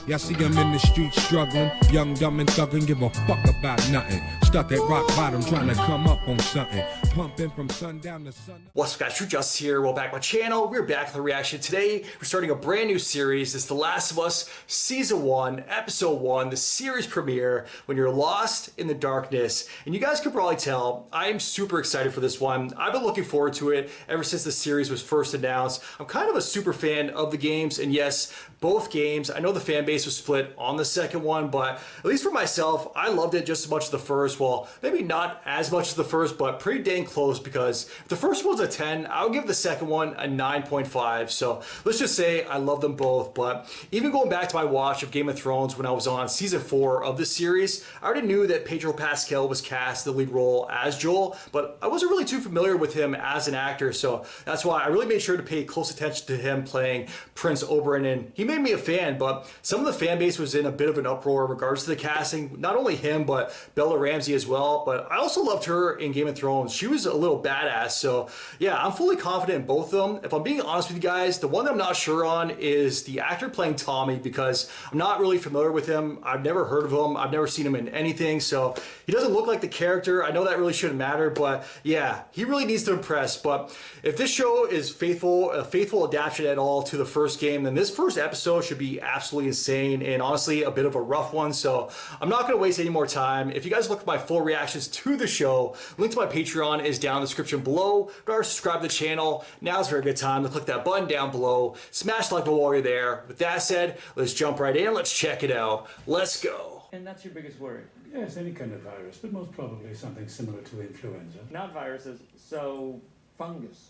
Y'all see him in the streets struggling, young, dumb, and thuggin', give a fuck about nothing. Stuck at rock bottom, trying to come up on something. Pumping from sundown to sun. What's up, guys? True Justice here. Welcome back to my channel. We're back with a reaction. Today, we're starting a brand new series. It's The Last of Us Season 1, Episode 1, the series premiere, When You're Lost in the Darkness. And you guys can probably tell, I am super excited for this one. I've been looking forward to it ever since the series was first announced. I'm kind of a super fan of the games, and yes, both games. I know the fan base was split on the second one, but at least for myself, I loved it just as much as the first. Well, maybe not as much as the first, but pretty dang close, because if the first one's a 10, I would give the second one a 9.5. So let's just say I love them both. But even going back to my watch of Game of Thrones when I was on season 4 of this series, I already knew that Pedro Pascal was cast the lead role as Joel, but I wasn't really too familiar with him as an actor. So that's why I really made sure to pay close attention to him playing Prince Oberyn, and he made me a fan. But some of the fan base was in a bit of an uproar in regards to the casting. Not only him, but Bella Ramsey as well. But I also loved her in Game of Thrones. She was a little badass. So yeah, I'm fully confident in both of them. If I'm being honest with you guys, the one that I'm not sure on is the actor playing Tommy, because I'm not really familiar with him. I've never heard of him. I've never seen him in anything. So he doesn't look like the character. I know that really shouldn't matter, but yeah, he really needs to impress. But if this show is a faithful adaptation at all to the first game, then this first episode should be absolutely insane, and honestly a bit of a rough one. So I'm not going to waste any more time. If you guys look for my full reactions to the show, link to my Patreon is down in the description below. Or subscribe to the channel. Now's a very good time to click that button down below. Smash the like button while you're there. With that said, let's jump right in. Let's check it out. Let's go. And that's your biggest worry? Yes, any kind of virus, but most probably something similar to influenza. Not viruses, so fungus.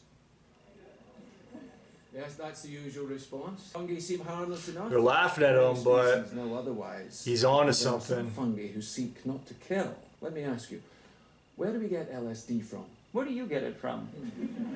Yes, that's the usual response. Fungi seem harmless enough. They're laughing at him, but no otherwise. he's on to There are something. some fungi who seek not to kill. Let me ask you, where do we get LSD from? Where do you get it from?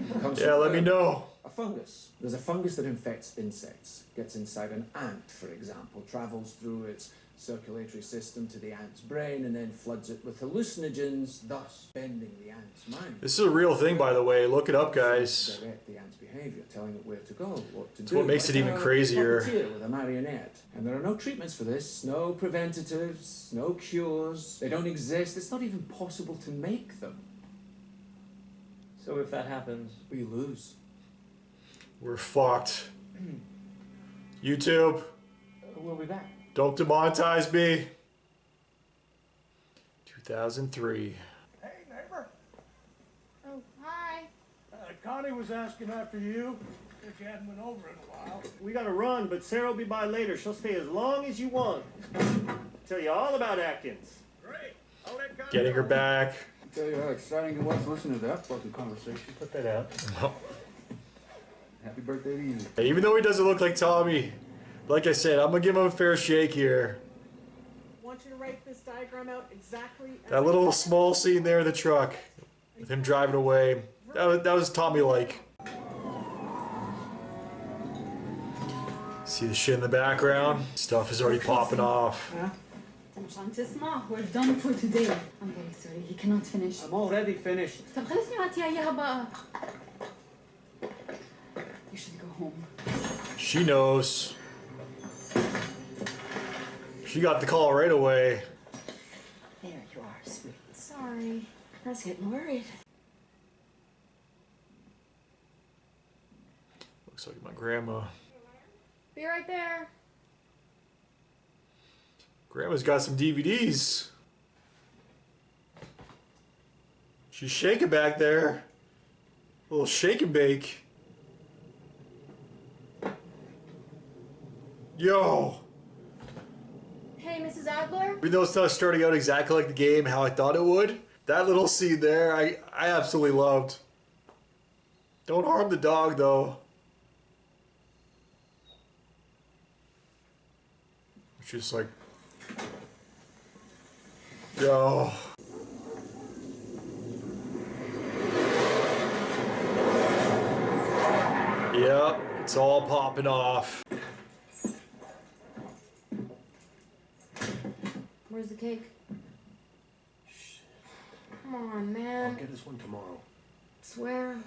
It comes Yeah, from let me know. a fungus. There's a fungus that infects insects, gets inside an ant, for example, travels through its circulatory system to the ant's brain, and then floods it with hallucinogens, thus bending the ant's mind. This is a real thing, by the way. Look it up, guys. Direct the ant's behavior, telling it where to go, what to It's do. what makes it even crazier. Puppeteer with a marionette. And there are no treatments for this, no preventatives, no cures. They don't exist. It's not even possible to make them. So if that happens, We lose. We're fucked. YouTube, we'll be back. don't demonetize me. 2003. Hey, neighbor. Oh, hi. Connie was asking after you, if you hadn't been over in a while. We gotta run, but Sarah will be by later. She'll stay as long as you want. Tell you all about Atkins. Great. I'll let Connie Getting her know. back. Tell you how exciting it was listening to that fucking conversation. Put that out. Happy birthday to you. Even though he doesn't look like Tommy, like I said, I'm gonna give him a fair shake here. I want you to write this diagram out exactly as That little small scene there in the truck with him driving away, that was Tommy-like. See the shit in the background? Stuff is already popping off. مشان تسمع we're done for today. I'm very sorry, he cannot finish. I'm already finished. طب خلصني وعطيها إياها بقى. You should go home. She knows. She got the call right away. There you are, sweet. Sorry, I was getting worried. Looks like my grandma. Be right there. Grandma's got some DVDs. She's shaking back there. A little shake and bake. Yo! Hey, Mrs. Adler. Even though it's not starting out exactly like the game, how I thought it would, that little scene there, I absolutely loved. Don't harm the dog, though. It's just like, yo. Yep, it's all popping off. Where's the cake? Come on, man. I'll get this one tomorrow. Swear.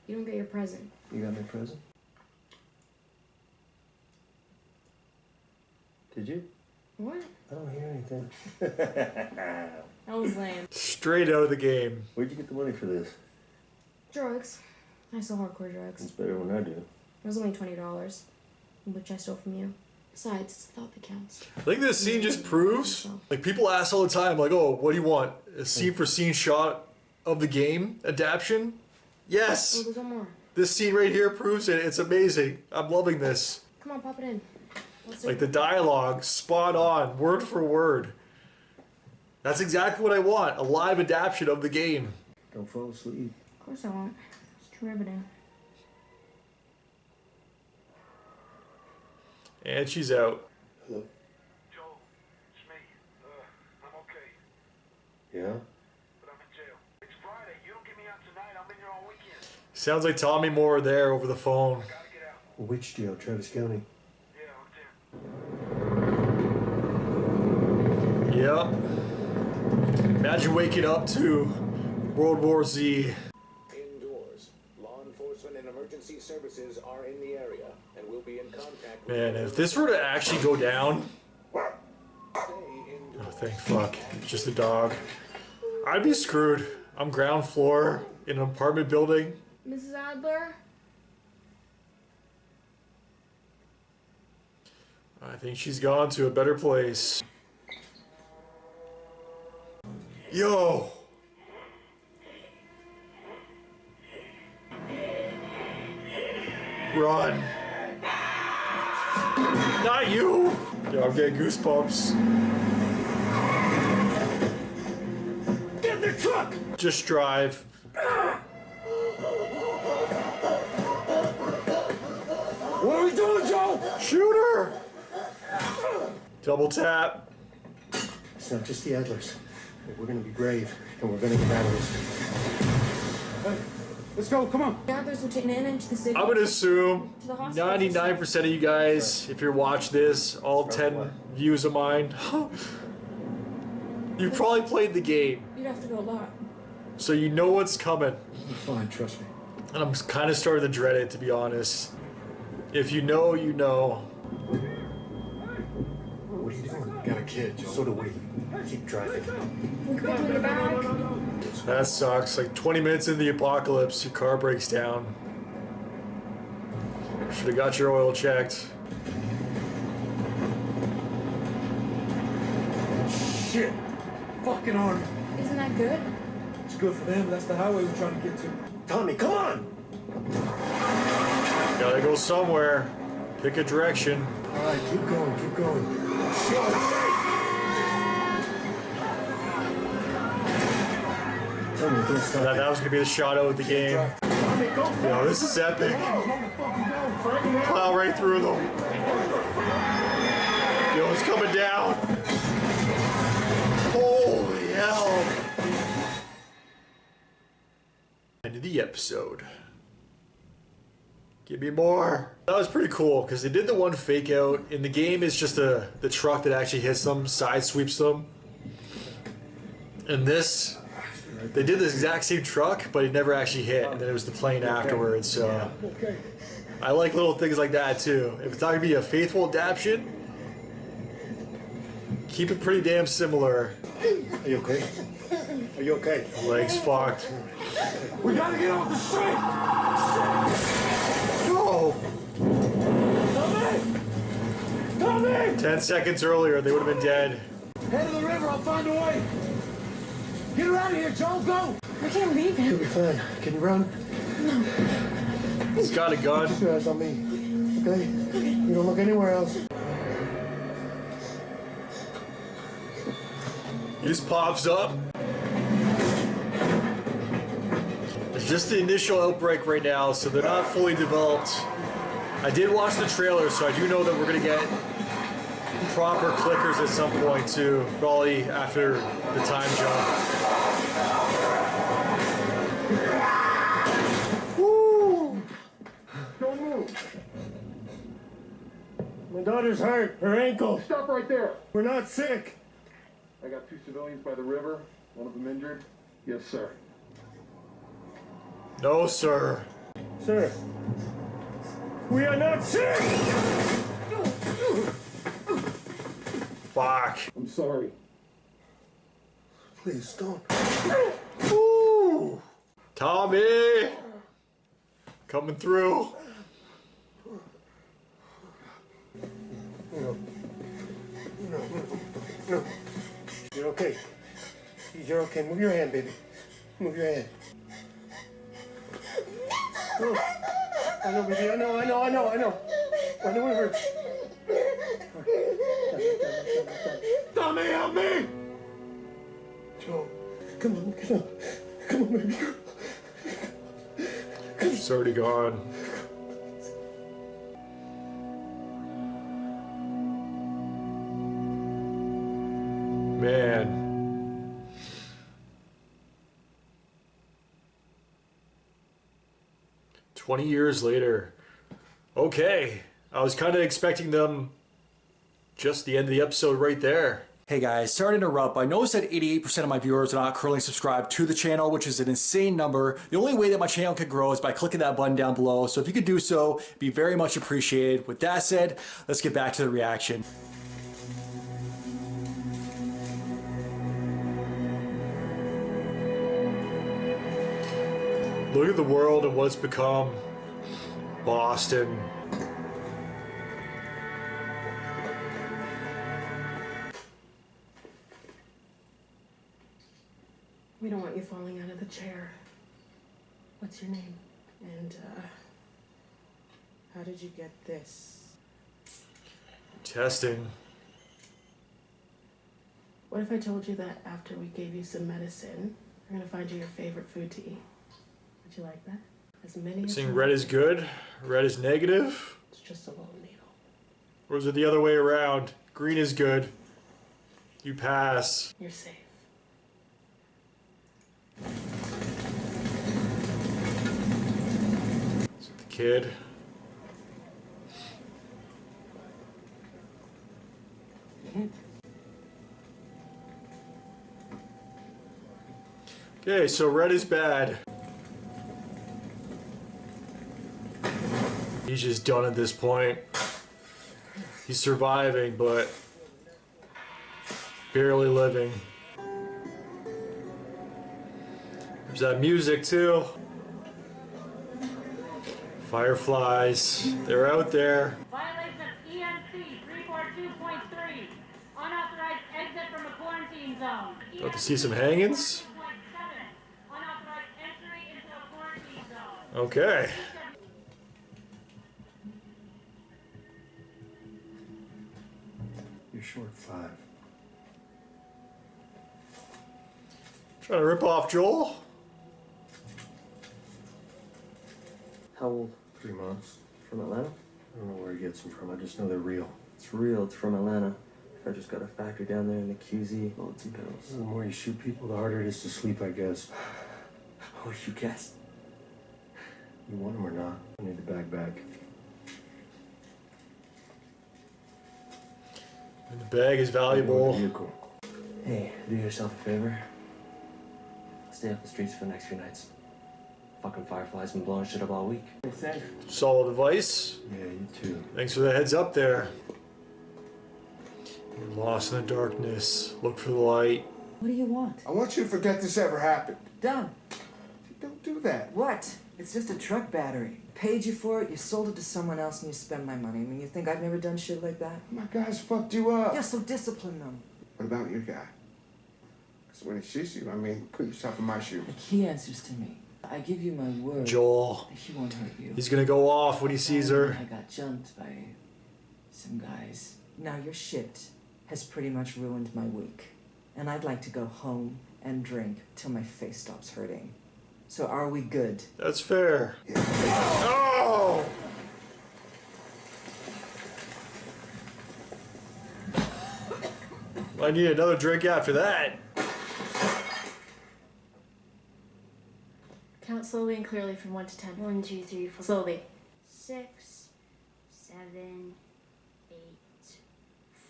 You don't get your present. You got my present? Did you? What? I don't hear anything. That was lame. Straight out of the game. Where'd you get the money for this? Drugs. I sell hardcore drugs. It's better than I do. It was only $20, which I stole from you. Besides, it's the thought that counts. I think this scene just proves, like, people ask all the time, like, oh, what do you want? A scene for scene shot of the game adaptation? Yes! Oh, there's one more. This scene right here proves it. It's amazing. I'm loving this. Come on, pop it in. Let's Like, the dialogue, spot on, word for word. That's exactly what I want, a live adaptation of the game. Don't fall asleep. Of course I won't. It's too riveting. And she's out. Hello? Joel, it's me. I'm okay, Yeah? but I'm in jail. It's Friday. You don't get me out tonight, I'm in here all weekend. Sounds like Tommy Moore there over the phone. Gotta get out. Which jail? Travis County? Yeah, I'm there. Yep. Imagine waking up to World War Z. Indoors, law enforcement and emergency services are in the area and will be in contact with Man, if this were to actually go down... stay indoors. Oh, thank fuck. It's just a dog. I'd be screwed. I'm ground floor in an apartment building. Mrs. Adler? I think she's gone to a better place. Yo! Run. Not you! Yo, I'm getting goosebumps. Get in the truck! Just drive. What are we doing, Joe? Shoot her! Double tap. It's not just the Adlers. We're gonna be brave, and we're gonna get out of this. Let's go, come on. The others were taken into the city. I'm gonna assume To the hospital. 99% of you guys, if you're watching this, all 10 views of mine, you've probably played the game, You'd have to go a lot. so you know what's coming. You're fine, trust me. And I'm kind of starting to dread it, to be honest. If you know, you know. What are you doing? Got a kid, Joe. So do we. Keep driving. We could put you in the back. That sucks. Like 20 minutes in the apocalypse, your car breaks down. Should have got your oil checked. Shit. Fucking army. Isn't that good? It's good for them, that's the highway we're trying to get to. Tommy, come on! Gotta go somewhere. Pick a direction. All right, keep going, keep going. Tommy, don't stop. That was gonna be the shot out of the game. Yo, this is epic. Plow right through them. Yo, it's coming down. Holy hell. End of the episode. Give me more. That was pretty cool because they did the one fake out. In the game, it's just the truck that actually hits them, side sweeps them. And this, they did this exact same truck, but it never actually hit. And then it was the plane afterwards. So I like little things like that too. If it's not gonna be a faithful adaptation, keep it pretty damn similar. Are you okay? Are you okay? Legs fucked. We gotta get off the street! No! Tommy! 10 seconds earlier, they would have been dead. Head to the river, I'll find a way. Get her out of here, Joe, go! I can't leave You'll him. be fine. Can you run? He's got a gun. Keep your eyes on me. Okay? You don't look anywhere else. He just pops up. It's just the initial outbreak right now, so they're not fully developed. I did watch the trailer, so I do know that we're gonna get proper clickers at some point too, probably after the time jump. Woo! Don't move. My daughter's hurt. Her ankle. Stop right there. We're not sick. I got 2 civilians by the river, one of them injured. Yes, sir. No, sir. Sir. We are not sick! Fuck. I'm sorry. Please don't. Ooh. Tommy! Coming through. No. You're okay. You're okay. Move your hand, baby. Move your hand. Oh. I know, baby. I know. I know it hurts. Tommy, help me! Joe, come on, baby. She's already gone. Man. "20 years later." Okay. I was kind of expecting them just the end of the episode right there. Hey guys, sorry to interrupt, but I noticed that 88% of my viewers are not currently subscribed to the channel, which is an insane number. The only way that my channel can grow is by clicking that button down below. So if you could do so, it'd be very much appreciated. With that said, let's get back to the reaction. Look at the world and what it's become. Boston. We don't want you falling out of the chair. What's your name? And, how did you get this? Testing. What if I told you that after we gave you some medicine, we're gonna find you your favorite food to eat? Would you like that? As many as Saying you red want. is good, red is negative? It's just a little needle. Or is it the other way around? Green is good. You pass. You're safe. Is it the kid? Okay, so red is bad. He's just done at this point. He's surviving, but barely living. There's that music too. Fireflies, they're out there. Violation of EMC 342.3. Unauthorized exit from a quarantine zone. About to see some hangings? Unauthorized entry into a quarantine zone. Okay. You're short 5. Trying to rip off Joel? How old? 3 months. From Atlanta? I don't know where he gets them from. I just know they're real. It's real, it's from Atlanta. I just got a factory down there in the QZ. Loads and pills. The more you shoot people, the harder it is to sleep, I guess. Oh, you guessed. You want them or not? I need the bag back. And the bag is valuable. Vehicle. Hey, do yourself a favor. Stay off the streets for the next few nights. Fucking Firefly's been blowing shit up all week. Solid advice. Yeah, you too. Thanks for the heads up there. You're lost in the darkness. Look for the light. What do you want? I want you to forget this ever happened. Done. Don't do that. What? It's just a truck battery. Paid you for it, you sold it to someone else, and you spend my money. I mean, you think I've never done shit like that? My guys fucked you up. Yeah, so discipline them. What about your guy? Because when he shoots you, I mean, put yourself in my shoes. He answers to me. I give you my word. Joel. That he won't hurt you. He's gonna go off when he sees her. I got jumped by some guys. Now your shit has pretty much ruined my week. And I'd like to go home and drink till my face stops hurting. So are we good? That's fair. Yeah. Oh! I need another drink after that. Count slowly and clearly from 1 to 10. 1, 2, 3, 4. Slowly. 6, 7, 8.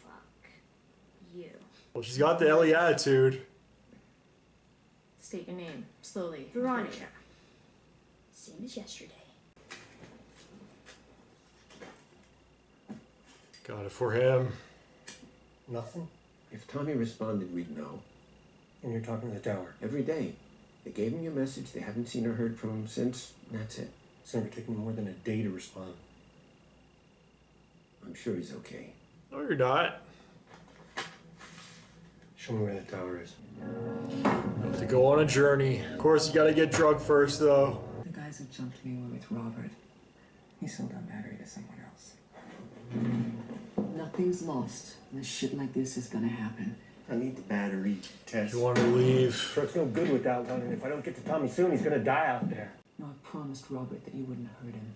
Fuck you. Well, she's got the Ellie attitude. State your name slowly. Veronica. Same as yesterday. Got it for him. Nothing? If Tommy responded, we'd know. And you're talking to the tower. Every day. They gave him your message. They haven't seen or heard from him since. That's it. It's never taken more than a day to respond. I'm sure he's okay. No, you're not. Show me where the tower is. You have to go on a journey. Of course, you gotta get drunk first, though. The guys who jumped me were with Robert. He sold our battery to someone else. Nothing's lost. When shit like this is gonna happen. I need the battery, Tess. You want to leave? Truck's no good without one, and if I don't get to Tommy soon, he's gonna die out there. No, I promised Robert that you wouldn't hurt him.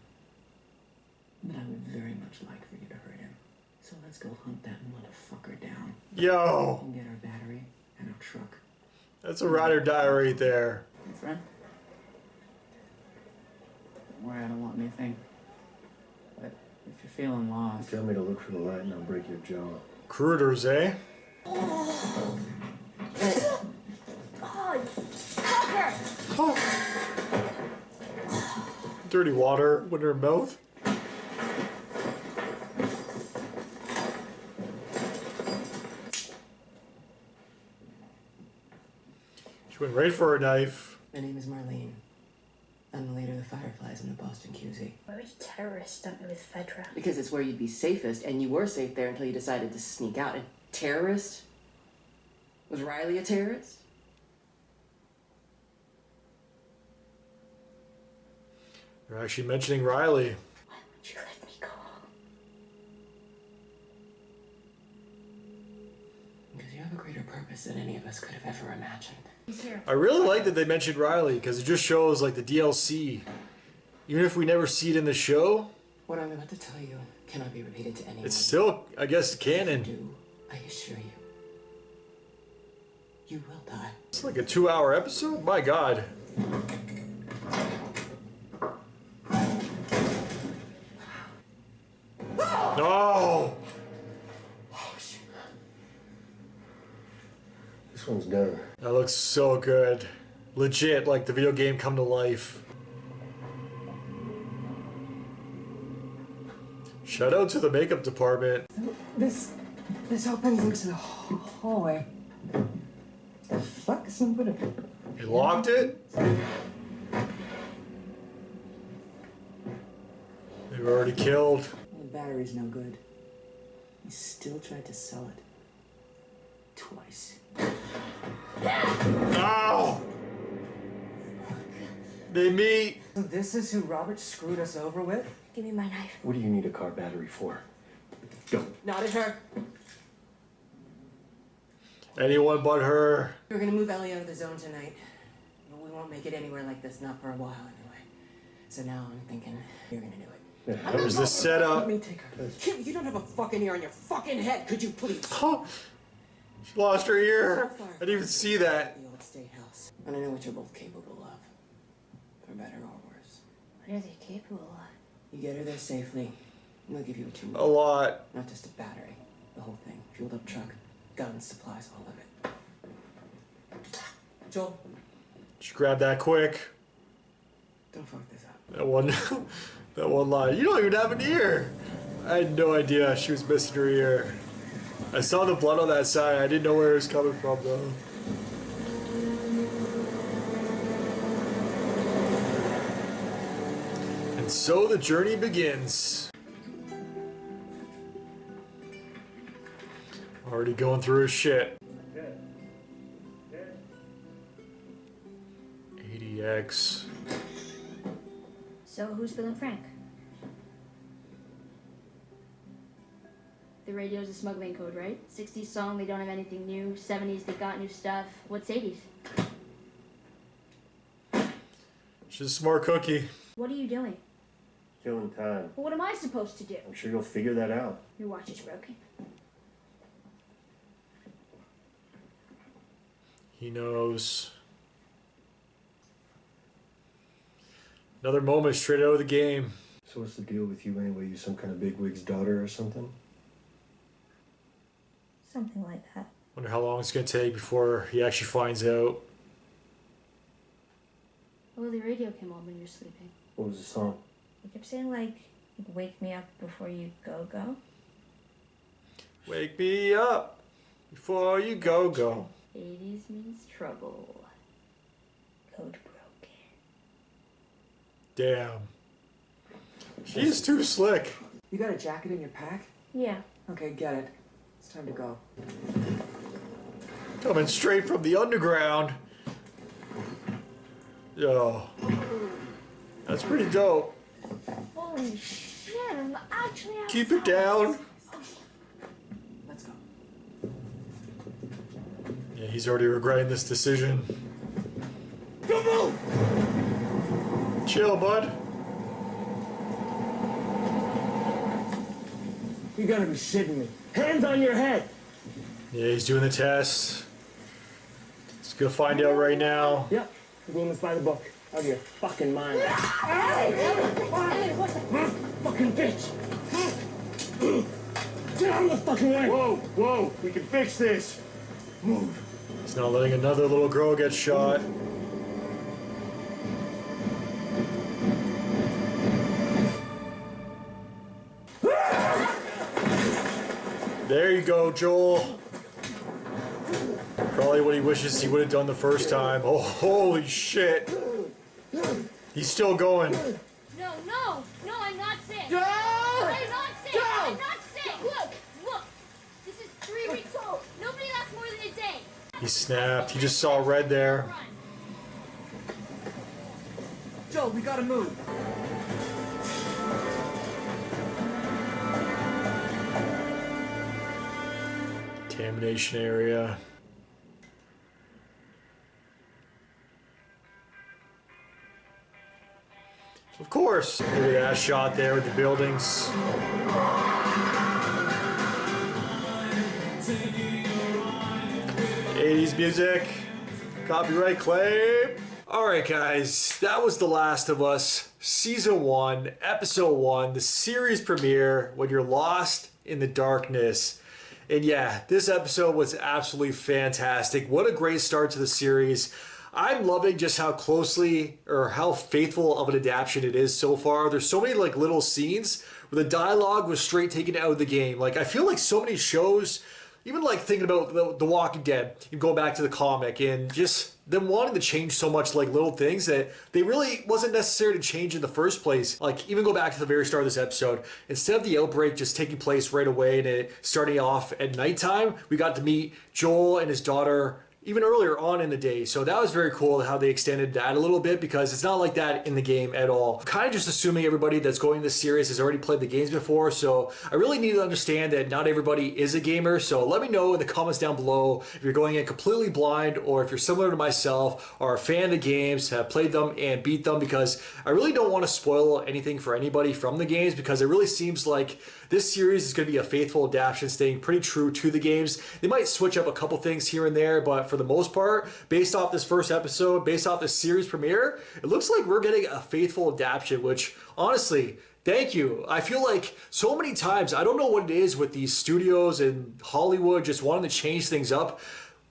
But I would very much like for you to hurt him. So let's go hunt that motherfucker down. Yo! And get our battery and our truck. That's a ride or die right there. My friend? Don't worry, I don't want anything. But if you're feeling lost... Tell me to look for the light and I'll break your jaw. Critters, eh? Oh, fucker! Dirty water in her mouth. She went right for her knife. My name is Marlene. I'm the leader of the Fireflies in the Boston QZ. Why would terrorists dump me with Fedra? Because it's where you'd be safest, and you were safe there until you decided to sneak out. And terrorist? Was Riley a terrorist? You're actually mentioning Riley. Why would you let me go? Because you have a greater purpose than any of us could have ever imagined. He's here. I really like that they mentioned Riley because it just shows like the DLC. Even if we never see it in the show, What I'm about to tell you cannot be repeated to anyone. it's still, I guess, canon. Do, I assure you, you will die. It's like a 2-hour episode? My God. No! This one's done. That looks so good. Legit, like the video game come to life. Shout out to the makeup department. This opens into the hallway. The fuck? Somebody. They locked it? They were already killed. The battery's no good. He still tried to sell it. Twice. Ow! They meet. So this is who Robert screwed us over with? Give me my knife. What do you need a car battery for? Go. Not at her. Anyone but her. We're gonna move Ellie out of the zone tonight. But we won't make it anywhere like this, not for a while anyway. So now I'm thinking you're gonna do it. There's the setup. Let me take her. Kim, you don't have a fucking ear on your fucking head, could you please? She lost her ear. I didn't even see that. The old state house. And I know what you're both capable of. For better or worse. What are they capable of? You get her there safely, and they'll give you what you need. A lot. Not just a battery. The whole thing. Fueled up truck, guns, supplies, all of it. Joel, She grabbed that quick. don't fuck this up. That one, that one line. You don't even have an ear. I had no idea she was missing her ear. I saw the blood on that side. I didn't know where it was coming from though. And so the journey begins. Already going through his shit. 80X. So who's Bill Frank? The radio's a smuggling code, right? 60s song, they don't have anything new. 70s, they got new stuff. What's 80s? She's a smart cookie. What are you doing? Killing time. Well, what am I supposed to do? I'm sure you'll figure that out. Your watch is broken. He knows. Another moment straight out of the game. So what's the deal with you anyway? You some kind of bigwig's daughter or something? Something like that. Wonder how long it's gonna take before he actually finds out. Oh, the radio came on when you were sleeping. What was the song? You kept saying, like, wake me up before you go. Wake me up Before you go. 80s means trouble. Code broken. Damn. She's too slick. You got a jacket in your pack? Yeah. Okay, get it. It's time to go. Coming straight from the underground. Yo. That's pretty dope. Holy shit, I'm actually outside. Keep it down. Let's go. Yeah, he's already regretting this decision. Don't move! Chill, bud. You gotta be shitting me. Hands on your head! Yeah, he's doing the test. Let's go find out right now. Yep, I'm doing this by the book. Out of your fucking mind. Fucking bitch! Get out of the fucking way! Whoa, we can fix this. Move. He's not letting another little girl get shot. There you go, Joel. Probably what he wishes he would have done the first time. Oh, holy shit. He's still going. No, I'm not sick. Go! I'm not sick. Go! I'm not sick. Look. This is 3 weeks old. Nobody lasts more than a day. He snapped. He just saw red there. Joe, we gotta move. Contamination area. Of course. Look at that shot there with the buildings. '80s music. Copyright claim. Alright guys, that was The Last of Us Season 1, Episode 1, the series premiere, When You're Lost in the Darkness. And yeah, this episode was absolutely fantastic. What a great start to the series. I'm loving just how closely or how faithful of an adaptation it is so far. There's so many like little scenes where the dialogue was straight taken out of the game. Like I feel like so many shows, even like thinking about The Walking Dead, you go back to the comic and just them wanting to change so much like little things that they really wasn't necessary to change in the first place. Like even go back to the very start of this episode, instead of the outbreak just taking place right away and it starting off at nighttime, we got to meet Joel and his daughter even earlier on in the day. So that was very cool how they extended that a little bit because it's not like that in the game at all. I'm kind of just assuming everybody that's going to this series has already played the games before, so I really need to understand that not everybody is a gamer. So let me know in the comments down below if you're going in completely blind or if you're similar to myself or a fan of the games, have played them and beat them, because I really don't want to spoil anything for anybody from the games because it really seems like this series is going to be a faithful adaptation, staying pretty true to the games. They might switch up a couple things here and there, but for the most part, based off this first episode, based off this series premiere, it looks like we're getting a faithful adaptation, which honestly, thank you. I feel like so many times, I don't know what it is with these studios and Hollywood just wanting to change things up.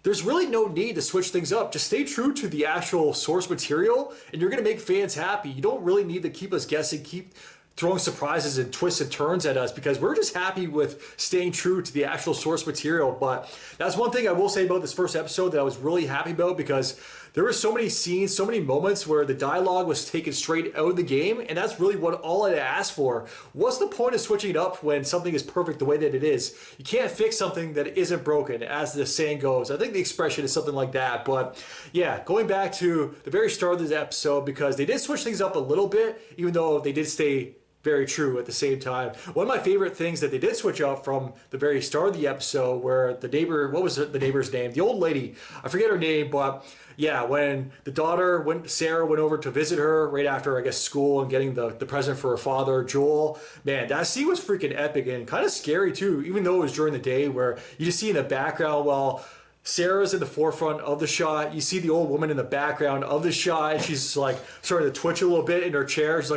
There's really no need to switch things up. Just stay true to the actual source material and you're going to make fans happy. You don't really need to keep us guessing, keep throwing surprises and twists and turns at us, because we're just happy with staying true to the actual source material. But that's one thing I will say about this first episode that I was really happy about, because there were so many scenes, so many moments where the dialogue was taken straight out of the game, and that's really what all I asked for. What's the point of switching it up when something is perfect the way that it is? You can't fix something that isn't broken, as the saying goes. I think the expression is something like that. But yeah, going back to the very start of this episode, because they did switch things up a little bit, even though they did stay very true at the same time. One of my favorite things that they did switch up from the very start of the episode, where the neighbor, what was the neighbor's name? The old lady, I forget her name, but yeah, when the daughter, Sarah went over to visit her right after, I guess, school and getting the present for her father, Joel, man, that scene was freaking epic and kind of scary too, even though it was during the day, where you just see in the background, while Sarah's in the forefront of the shot, you see the old woman in the background of the shot, and she's like starting to twitch a little bit in her chair. She's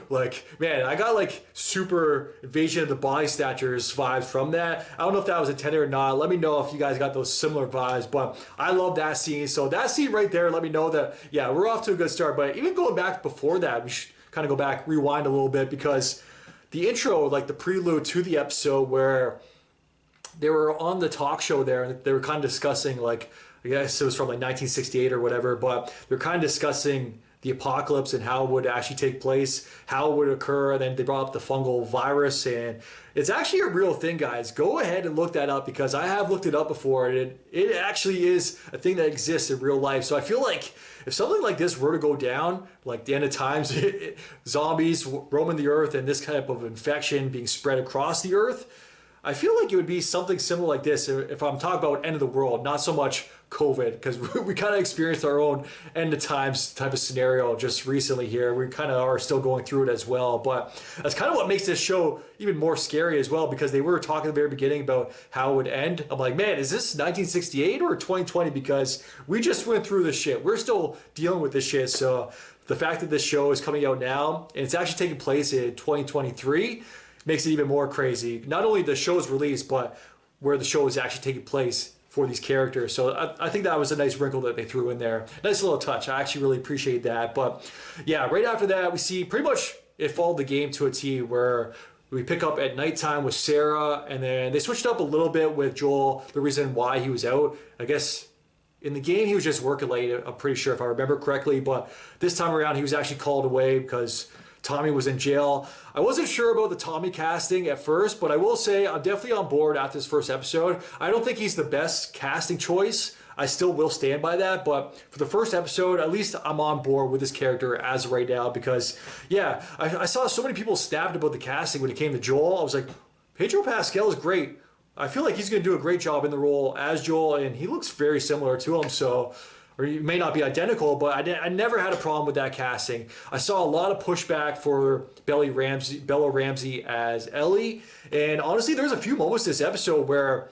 like, man, I got like super Invasion of the Body Snatchers vibes from that. I don't know if that was intended or not. Let me know if you guys got those similar vibes, but I love that scene. So that scene right there, let me know that, yeah, we're off to a good start. But even going back before that, we should kind of go back, rewind a little bit, because the intro, like the prelude to the episode, where they were on the talk show there, and they were kind of discussing, like, I guess it was from like 1968 or whatever, but they're kind of discussing the apocalypse and how it would actually take place, how it would occur, and then they brought up the fungal virus, and it's actually a real thing, guys. Go ahead and look that up, because I have looked it up before, and it actually is a thing that exists in real life. So I feel like if something like this were to go down, like the end of times, zombies roaming the earth and this type of infection being spread across the earth, I feel like it would be something similar like this if I'm talking about end of the world, not so much COVID, because we kind of experienced our own end of times type of scenario just recently here. We kind of are still going through it as well, but that's kind of what makes this show even more scary as well, because they were talking at the very beginning about how it would end. I'm like, man, is this 1968 or 2020? Because we just went through this shit. We're still dealing with this shit. So the fact that this show is coming out now and it's actually taking place in 2023 makes it even more crazy. Not only the show's release, but where the show is actually taking place for these characters. So I think that was a nice wrinkle that they threw in there. Nice little touch. I actually really appreciate that. But yeah, right after that, we see pretty much it followed the game to a T, where we pick up at nighttime with Sarah, and then they switched up a little bit with Joel, the reason why he was out. I guess in the game, he was just working late, I'm pretty sure, if I remember correctly. But this time around, he was actually called away because Tommy was in jail. I wasn't sure about the Tommy casting at first, but I will say I'm definitely on board after this first episode. I don't think he's the best casting choice. I still will stand by that, but for the first episode, at least I'm on board with this character as of right now, because yeah, I saw so many people snapped about the casting when it came to Joel. I was like, Pedro Pascal is great. I feel like he's going to do a great job in the role as Joel, and he looks very similar to him, so... or you may not be identical, but I never had a problem with that casting. I saw a lot of pushback for Bella Ramsey as Ellie, and honestly, there's a few moments this episode where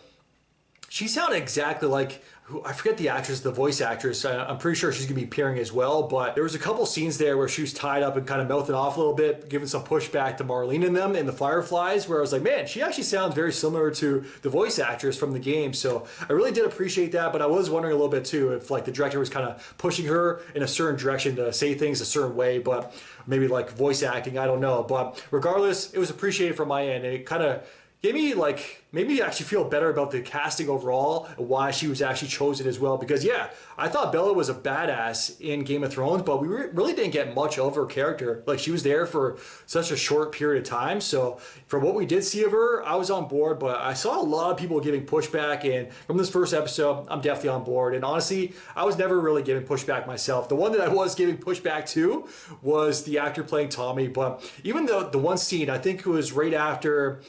she sounded exactly like, I forget the actress, the voice actress. I'm pretty sure she's going to be appearing as well, but there was a couple scenes there where she was tied up and kind of mouthing off a little bit, giving some pushback to Marlene and them in the Fireflies, where I was like, man, she actually sounds very similar to the voice actress from the game. So I really did appreciate that, but I was wondering a little bit too if like the director was kind of pushing her in a certain direction to say things a certain way, but maybe like voice acting, I don't know. But regardless, it was appreciated from my end. It kind of gave me like, made me actually feel better about the casting overall and why she was actually chosen as well. Because yeah, I thought Bella was a badass in Game of Thrones, but we really didn't get much of her character. Like, she was there for such a short period of time. So from what we did see of her, I was on board, but I saw a lot of people giving pushback, and from this first episode, I'm definitely on board. And honestly, I was never really giving pushback myself. The one that I was giving pushback to was the actor playing Tommy, but even though the one scene, I think it was right after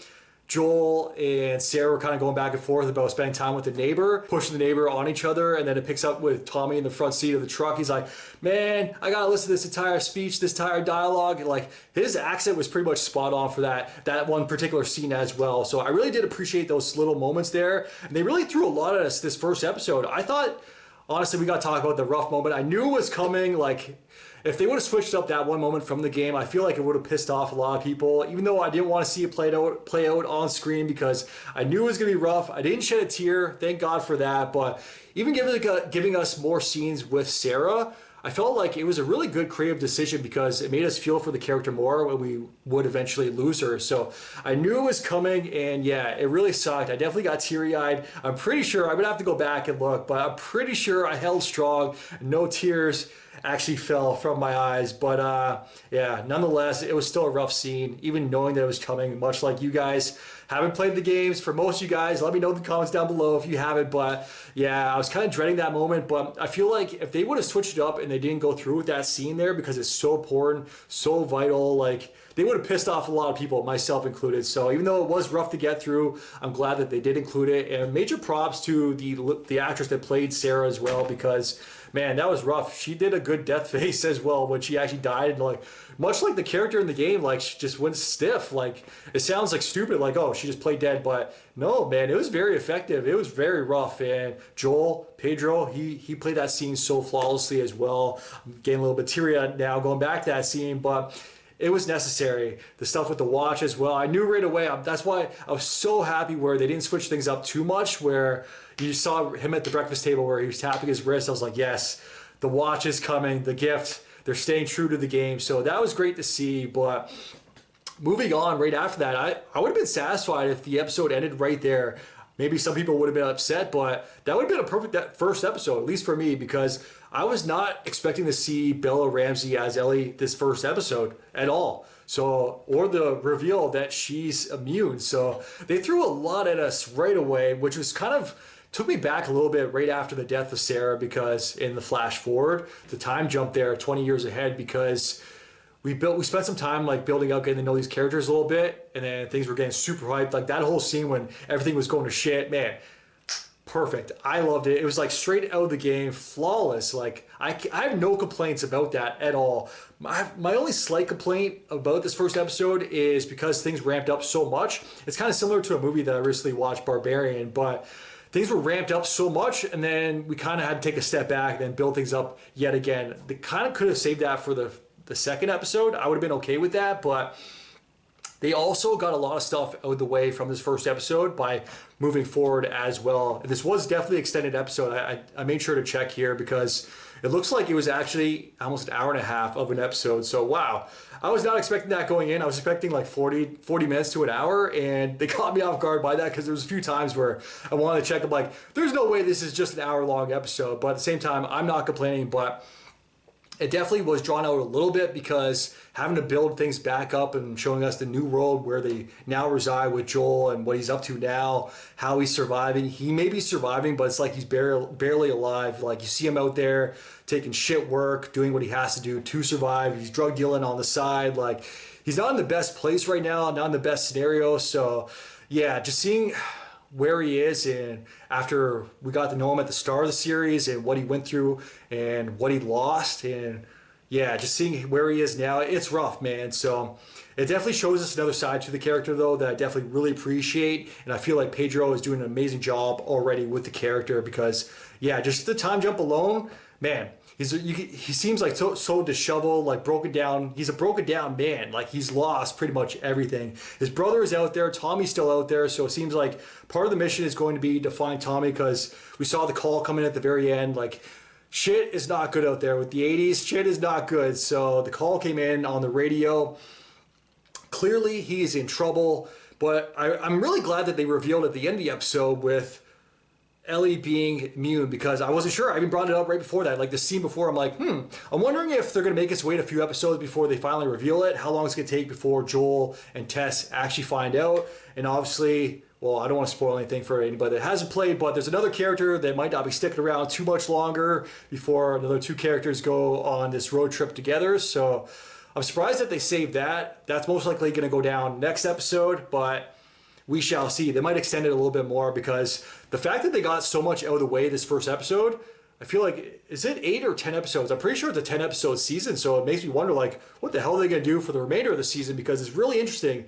Joel and Sarah were kind of going back and forth about spending time with the neighbor, pushing the neighbor on each other, and then it picks up with Tommy in the front seat of the truck. He's like, man, I gotta listen to this entire speech, this entire dialogue. And like, his accent was pretty much spot on for that one particular scene as well. So I really did appreciate those little moments there. And they really threw a lot at us this first episode. I thought, honestly, we got to talk about the rough moment. I knew it was coming. Like, if they would have switched up that one moment from the game, I feel like it would have pissed off a lot of people, even though I didn't want to see it play out on screen, because I knew it was going to be rough. I didn't shed a tear, thank God for that, but even giving us more scenes with Sarah, I felt like it was a really good creative decision, because it made us feel for the character more when we would eventually lose her. So I knew it was coming, and yeah, it really sucked. I definitely got teary-eyed. I'm pretty sure, I'm going to have to go back and look, but I'm pretty sure I held strong. No tears actually fell from my eyes, but yeah, nonetheless, it was still a rough scene, even knowing that it was coming. Much like you guys haven't played the games, for most of you guys, let me know in the comments down below if you haven't. But yeah, I was kind of dreading that moment, but I feel like if they would have switched it up and they didn't go through with that scene there, because it's so important, so vital, like, they would have pissed off a lot of people, myself included. So even though it was rough to get through, I'm glad that they did include it. And major props to the actress that played Sarah as well, because man, that was rough. She did a good death face as well when she actually died. Like, much like the character in the game, like, she just went stiff. Like, it sounds like stupid, like, oh, she just played dead, but no, man, it was very effective. It was very rough. And Joel, Pedro, he played that scene so flawlessly as well. I'm getting a little bit teary-eyed now going back to that scene, but it was necessary. The stuff with the watch as well, I knew right away. That's why I was so happy where they didn't switch things up too much, where you saw him at the breakfast table where he was tapping his wrist. I was like, yes, the watch is coming, the gift. They're staying true to the game. So that was great to see. But moving on right after that, I would have been satisfied if the episode ended right there. maybe some people would have been upset, but that would have been a perfect first episode, at least for me, because I was not expecting to see Bella Ramsey as Ellie this first episode at all. So, or the reveal that she's immune. So they threw a lot at us right away, which was kind of took me back a little bit right after the death of Sarah, because in the flash forward, the time jump there 20 years ahead, because we spent some time like building up, getting to know these characters a little bit, and then things were getting super hyped. Like that whole scene when everything was going to shit, man, perfect. I loved it. It was like straight out of the game, flawless. Like I have no complaints about that at all. My only slight complaint about this first episode is because things ramped up so much. It's kind of similar to a movie that I recently watched, Barbarian, but things were ramped up so much, and then we kind of had to take a step back and then build things up yet again. They kind of could have saved that for the second episode. I would have been okay with that, but they also got a lot of stuff out of the way from this first episode by moving forward as well. And this was definitely an extended episode. I made sure to check here because it looks like it was actually almost an hour and a half of an episode. So wow, I was not expecting that going in. I was expecting like 40 minutes to an hour, and they caught me off guard by that because there was a few times where I wanted to check. I'm like, there's no way this is just an hour-long episode. But at the same time, I'm not complaining, but it definitely was drawn out a little bit because having to build things back up and showing us the new world where they now reside with Joel and what he's up to now, how he's surviving. He may be surviving, but it's like he's barely alive. Like you see him out there taking shit work, doing what he has to do to survive. He's drug dealing on the side. Like he's not in the best place right now, not in the best scenario. So yeah, just seeing where he is, and after we got to know him at the start of the series and what he went through and what he lost, and yeah, just seeing where he is now, it's rough, man. So it definitely shows us another side to the character though that I definitely really appreciate, and I feel like Pedro is doing an amazing job already with the character because yeah, just the time jump alone, man, he seems like so disheveled, like broken down. He's a broken down man. Like he's lost pretty much everything. His brother is out there. Tommy's still out there. So it seems like part of the mission is going to be to find Tommy because we saw the call come in at the very end. Like shit is not good out there with the 80s. Shit is not good. So the call came in on the radio. Clearly he is in trouble. But I'm really glad that they revealed at the end of the episode with Ellie being immune, because I wasn't sure. I even brought it up right before that, like the scene before. I'm like, I'm wondering if they're going to make us wait a few episodes before they finally reveal it. How long it's going to take before Joel and Tess actually find out. And obviously, well, I don't want to spoil anything for anybody that hasn't played, but there's another character that might not be sticking around too much longer before another two characters go on this road trip together. So I'm surprised that they saved that. That's most likely going to go down next episode, but we shall see. They might extend it a little bit more because the fact that they got so much out of the way this first episode, I feel like, is it 8 or 10 episodes? I'm pretty sure it's a 10 episode season, so it makes me wonder like, what the hell are they going to do for the remainder of the season, because it's really interesting.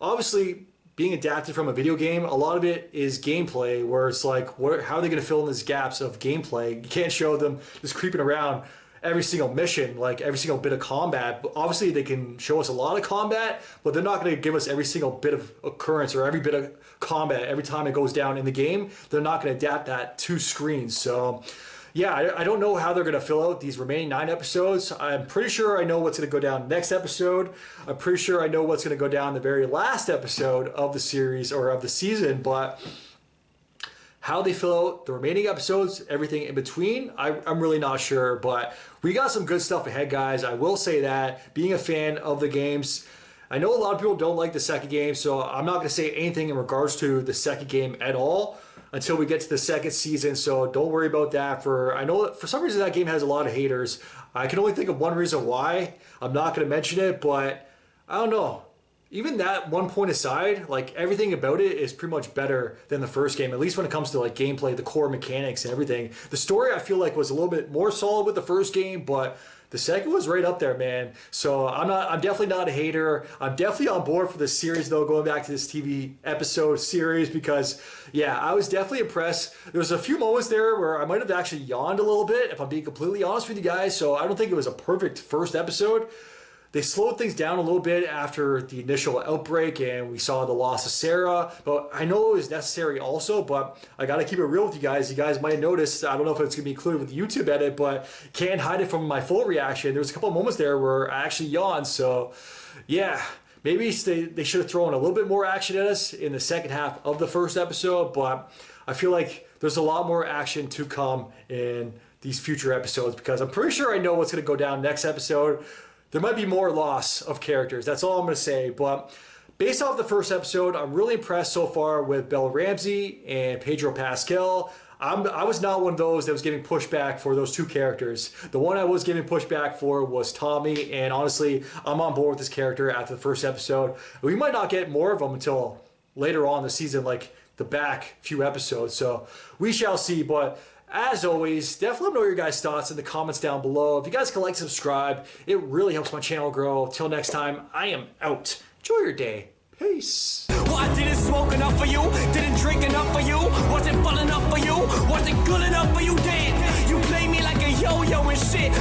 Obviously, being adapted from a video game, a lot of it is gameplay, where it's like, how are they going to fill in these gaps of gameplay? You can't show them just creeping around every single mission, like every single bit of combat. But obviously they can show us a lot of combat, but they're not going to give us every single bit of occurrence or every bit of combat every time it goes down in the game. They're not going to adapt that to screens. So yeah, I don't know how they're going to fill out these remaining 9 episodes. I'm pretty sure I know what's going to go down next episode. I'm pretty sure I know what's going to go down the very last episode of the series or of the season, but how they fill out the remaining episodes, everything in between, I'm really not sure. But we got some good stuff ahead, guys. I will say that, being a fan of the games, I know a lot of people don't like the second game, so I'm not going to say anything in regards to the second game at all until we get to the second season. So don't worry about that. I know that for some reason that game has a lot of haters. I can only think of one reason why. I'm not going to mention it, but I don't know. Even that one point aside, like everything about it is pretty much better than the first game, at least when it comes to like gameplay, the core mechanics and everything. The story I feel like was a little bit more solid with the first game, but the second was right up there, man. So I'm definitely not a hater. I'm definitely on board for this series though, going back to this TV episode series, because yeah, I was definitely impressed. There was a few moments there where I might have actually yawned a little bit, if I'm being completely honest with you guys. So I don't think it was a perfect first episode. They slowed things down a little bit after the initial outbreak and we saw the loss of Sarah, but I know it was necessary also, but I got to keep it real with you guys. You guys might have noticed, I don't know if it's going to be included with the YouTube edit, but can't hide it from my full reaction. There was a couple of moments there where I actually yawned, so yeah. Maybe they should have thrown a little bit more action at us in the second half of the first episode, but I feel like there's a lot more action to come in these future episodes because I'm pretty sure I know what's going to go down next episode. There might be more loss of characters. That's all I'm going to say. But based off the first episode, I'm really impressed so far with Bella Ramsey and Pedro Pascal. I was not one of those that was giving pushback for those two characters. The one I was giving pushback for was Tommy, and honestly, I'm on board with this character after the first episode. We might not get more of them until later on in the season, like the back few episodes, so we shall see. But as always, definitely let me know your guys' thoughts in the comments down below. If you guys can like, subscribe, it really helps my channel grow. Till next time, I am out. Enjoy your day. Peace. Well, I didn't smoke enough for you, didn't drink enough for you, wasn't full enough for you, wasn't good enough for you, damn. You play me like a yo-yo and shit.